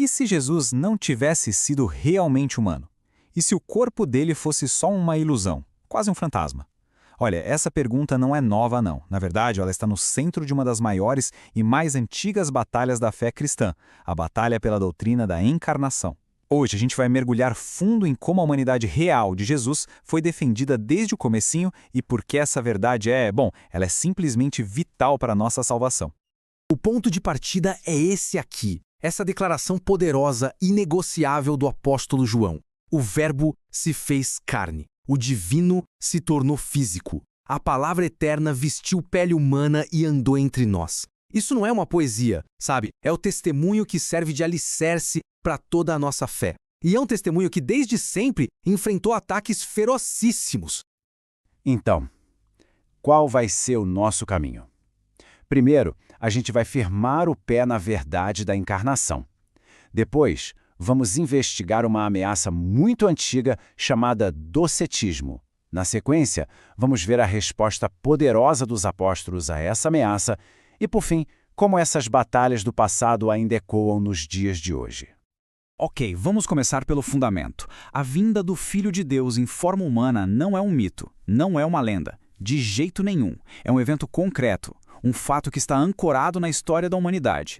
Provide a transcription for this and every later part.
E se Jesus não tivesse sido realmente humano? E se o corpo dele fosse só uma ilusão, quase um fantasma? Olha, essa pergunta não é nova não. Na verdade, ela está no centro de uma das maiores e mais antigas batalhas da fé cristã, a batalha pela doutrina da encarnação. Hoje a gente vai mergulhar fundo em como a humanidade real de Jesus foi defendida desde o comecinho e por que essa verdade ela é simplesmente vital para a nossa salvação. O ponto de partida é esse aqui, essa declaração poderosa, inegociável do apóstolo João. O Verbo se fez carne, o divino se tornou físico. A palavra eterna vestiu pele humana e andou entre nós. Isso não é uma poesia, sabe? É o testemunho que serve de alicerce para toda a nossa fé. E é um testemunho que desde sempre enfrentou ataques ferocíssimos. Então, qual vai ser o nosso caminho? Primeiro, a gente vai firmar o pé na verdade da encarnação. Depois, vamos investigar uma ameaça muito antiga chamada docetismo. Na sequência, vamos ver a resposta poderosa dos apóstolos a essa ameaça e, por fim, como essas batalhas do passado ainda ecoam nos dias de hoje. Ok, vamos começar pelo fundamento. A vinda do Filho de Deus em forma humana não é um mito, não é uma lenda. De jeito nenhum. É um evento concreto, um fato que está ancorado na história da humanidade.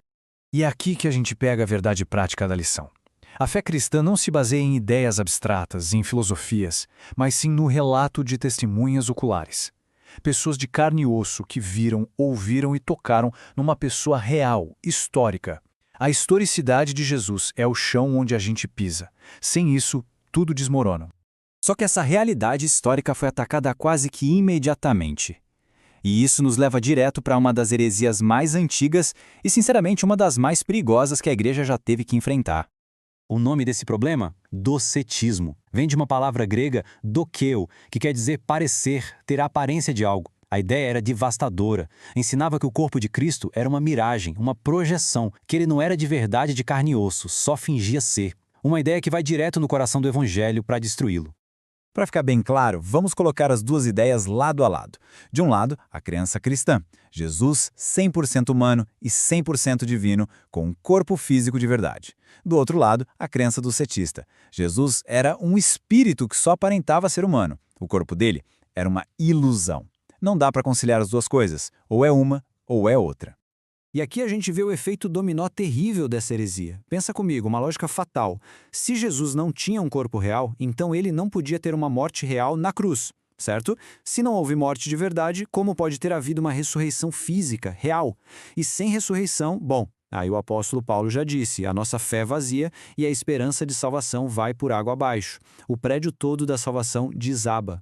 E é aqui que a gente pega a verdade prática da lição. A fé cristã não se baseia em ideias abstratas, em filosofias, mas sim no relato de testemunhas oculares. Pessoas de carne e osso que viram, ouviram e tocaram numa pessoa real, histórica. A historicidade de Jesus é o chão onde a gente pisa. Sem isso, tudo desmorona. Só que essa realidade histórica foi atacada quase que imediatamente. E isso nos leva direto para uma das heresias mais antigas e, sinceramente, uma das mais perigosas que a igreja já teve que enfrentar. O nome desse problema? Docetismo. Vem de uma palavra grega, dokeo, que quer dizer parecer, ter a aparência de algo. A ideia era devastadora. Ensinava que o corpo de Cristo era uma miragem, uma projeção, que ele não era de verdade de carne e osso, só fingia ser. Uma ideia que vai direto no coração do evangelho para destruí-lo. Para ficar bem claro, vamos colocar as duas ideias lado a lado. De um lado, a crença cristã. Jesus 100% humano e 100% divino, com um corpo físico de verdade. Do outro lado, a crença do cetista. Jesus era um espírito que só aparentava ser humano. O corpo dele era uma ilusão. Não dá para conciliar as duas coisas. Ou é uma, ou é outra. E aqui a gente vê o efeito dominó terrível dessa heresia. Pensa comigo, uma lógica fatal. Se Jesus não tinha um corpo real, então ele não podia ter uma morte real na cruz, certo? Se não houve morte de verdade, como pode ter havido uma ressurreição física, real? E sem ressurreição, aí o apóstolo Paulo já disse, a nossa fé é vazia e a esperança de salvação vai por água abaixo. O prédio todo da salvação desaba.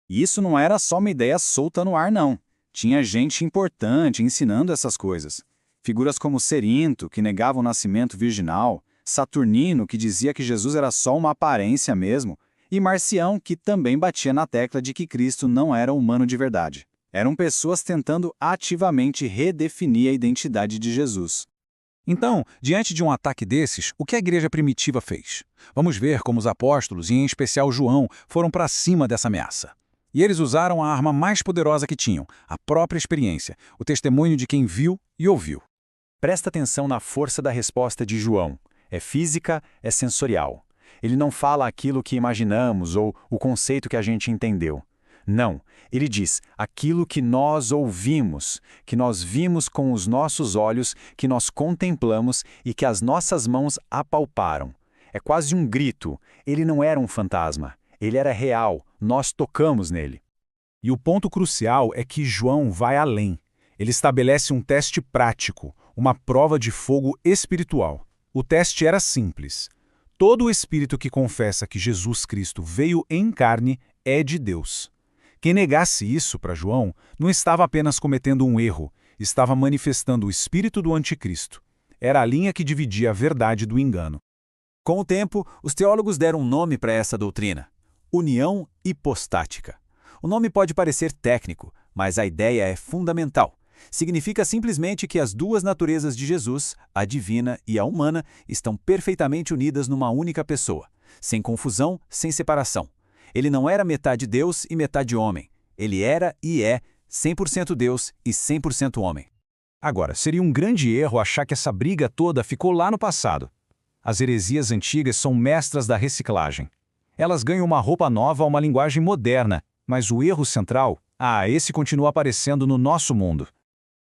E isso não era só uma ideia solta no ar, não. Tinha gente importante ensinando essas coisas. Figuras como Cerinto, que negava o nascimento virginal, Saturnino, que dizia que Jesus era só uma aparência mesmo, e Marcião, que também batia na tecla de que Cristo não era humano de verdade. Eram pessoas tentando ativamente redefinir a identidade de Jesus. Então, diante de um ataque desses, o que a igreja primitiva fez? Vamos ver como os apóstolos, e em especial João, foram para cima dessa ameaça. E eles usaram a arma mais poderosa que tinham, a própria experiência, o testemunho de quem viu e ouviu. Presta atenção na força da resposta de João. É física, é sensorial. Ele não fala aquilo que imaginamos ou o conceito que a gente entendeu. Não, ele diz aquilo que nós ouvimos, que nós vimos com os nossos olhos, que nós contemplamos e que as nossas mãos apalparam. É quase um grito. Ele não era um fantasma. Ele era real. Nós tocamos nele. E o ponto crucial é que João vai além. Ele estabelece um teste prático, uma prova de fogo espiritual. O teste era simples. Todo espírito que confessa que Jesus Cristo veio em carne é de Deus. Quem negasse isso para João não estava apenas cometendo um erro, estava manifestando o espírito do anticristo. Era a linha que dividia a verdade do engano. Com o tempo, os teólogos deram um nome para essa doutrina: união hipostática. O nome pode parecer técnico, mas a ideia é fundamental. Significa simplesmente que as duas naturezas de Jesus, a divina e a humana, estão perfeitamente unidas numa única pessoa, sem confusão, sem separação. Ele não era metade Deus e metade homem. Ele era e é 100% Deus e 100% homem. Agora, seria um grande erro achar que essa briga toda ficou lá no passado. As heresias antigas são mestras da reciclagem. Elas ganham uma roupa nova a uma linguagem moderna, mas o erro central, esse continua aparecendo no nosso mundo.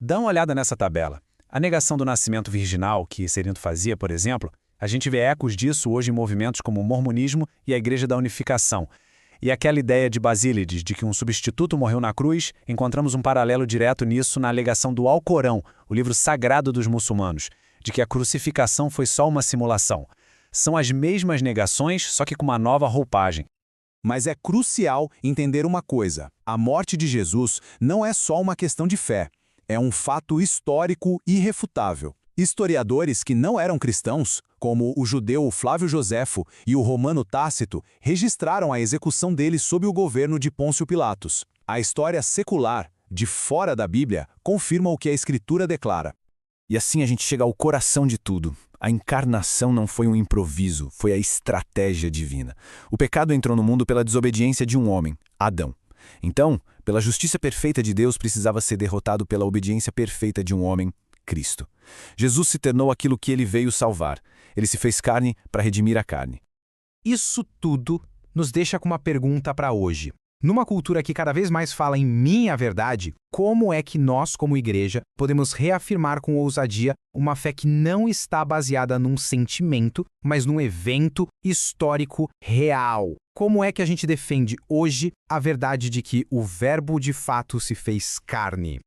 Dá uma olhada nessa tabela. A negação do nascimento virginal, que Cerinto fazia, por exemplo, a gente vê ecos disso hoje em movimentos como o Mormonismo e a Igreja da Unificação. E aquela ideia de Basílides de que um substituto morreu na cruz, encontramos um paralelo direto nisso na alegação do Alcorão, o livro sagrado dos muçulmanos, de que a crucificação foi só uma simulação. São as mesmas negações, só que com uma nova roupagem. Mas é crucial entender uma coisa: a morte de Jesus não é só uma questão de fé. É um fato histórico irrefutável. Historiadores que não eram cristãos, como o judeu Flávio Joséfo e o romano Tácito, registraram a execução dele sob o governo de Pôncio Pilatos. A história secular, de fora da Bíblia, confirma o que a Escritura declara. E assim a gente chega ao coração de tudo. A encarnação não foi um improviso, foi a estratégia divina. O pecado entrou no mundo pela desobediência de um homem, Adão. Então, pela justiça perfeita de Deus precisava ser derrotado pela obediência perfeita de um homem, Cristo. Jesus se tornou aquilo que ele veio salvar. Ele se fez carne para redimir a carne. Isso tudo nos deixa com uma pergunta para hoje. Numa cultura que cada vez mais fala em minha verdade, como é que nós, como igreja, podemos reafirmar com ousadia uma fé que não está baseada num sentimento, mas num evento histórico real? Como é que a gente defende hoje a verdade de que o Verbo de fato se fez carne?